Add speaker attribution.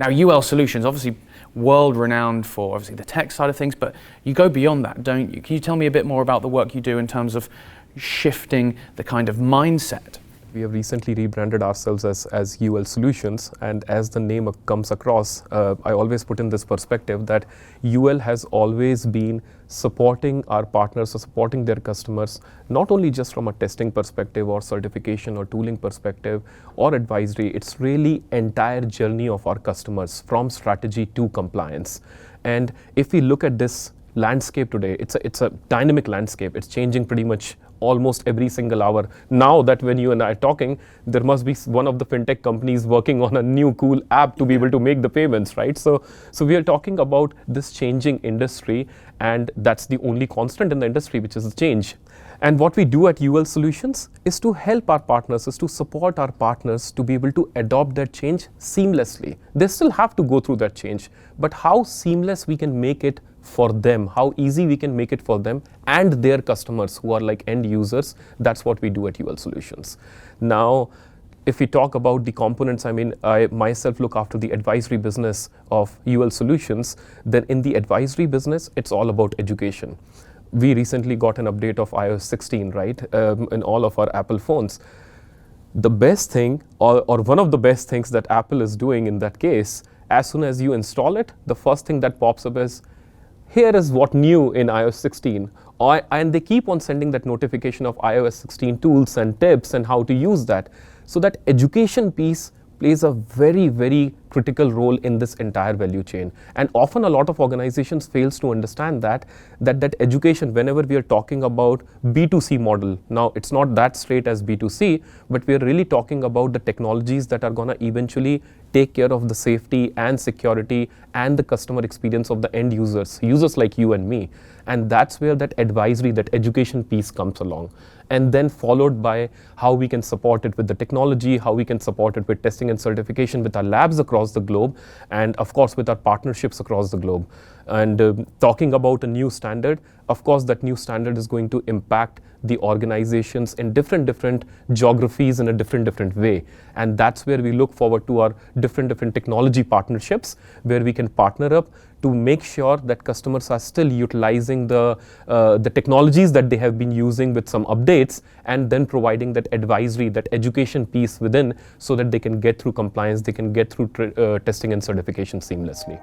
Speaker 1: Now, UL Solutions, obviously world-renowned for obviously the tech side of things, but you go beyond that, don't you? Can you tell me a bit more about the work you do in terms of shifting the kind of mindset?
Speaker 2: We have recently rebranded ourselves as UL Solutions, and as the name comes across, I always put in this perspective that UL has always been supporting our partners or supporting their customers, not only just from a testing perspective or certification or tooling perspective or advisory. It's really entire journey of our customers from strategy to compliance. And if we look at this landscape today, it's a dynamic landscape. It's changing pretty much almost every single hour. Now that when you and I are talking, there must be one of the fintech companies working on a new cool app to be able to make the payments, right? So we are talking about this changing industry, and that's the only constant in the industry, which is change. And what we do at UL Solutions is to help our partners, is to support our partners to be able to adopt that change seamlessly. They still have to go through that change, but how seamless we can make it for them, how easy we can make it for them and their customers who are like end users, that's what we do at UL Solutions. Now, if we talk about the components, I mean, I myself look after the advisory business of UL Solutions. Then in the advisory business, it's all about education. We recently got an update of iOS 16, right, in all of our Apple phones. The best thing, or one of the best things that Apple is doing in that case, as soon as you install it, the first thing that pops up is, here is what new in iOS 16. And they keep on sending that notification of iOS 16 tools and tips and how to use that. So that education piece plays a very, very critical role in this entire value chain. And often a lot of organizations fails to understand that education, whenever we are talking about B2C model, now it's not that straight as B2C, but we are really talking about the technologies that are gonna eventually take care of the safety and security and the customer experience of the end users like you and me. And that's where that advisory, that education piece comes along. And then followed by how we can support it with the technology, how we can support it with testing and certification with our labs across the globe, and of course with our partnerships across the globe. And talking about a new standard, of course that new standard is going to impact the organizations in different geographies in a different way. And that's where we look forward to our different technology partnerships, where we can partner up to make sure that customers are still utilizing the technologies that they have been using with some updates, and then providing that advisory, that education piece within, so that they can get through compliance, they can get through testing and certification seamlessly.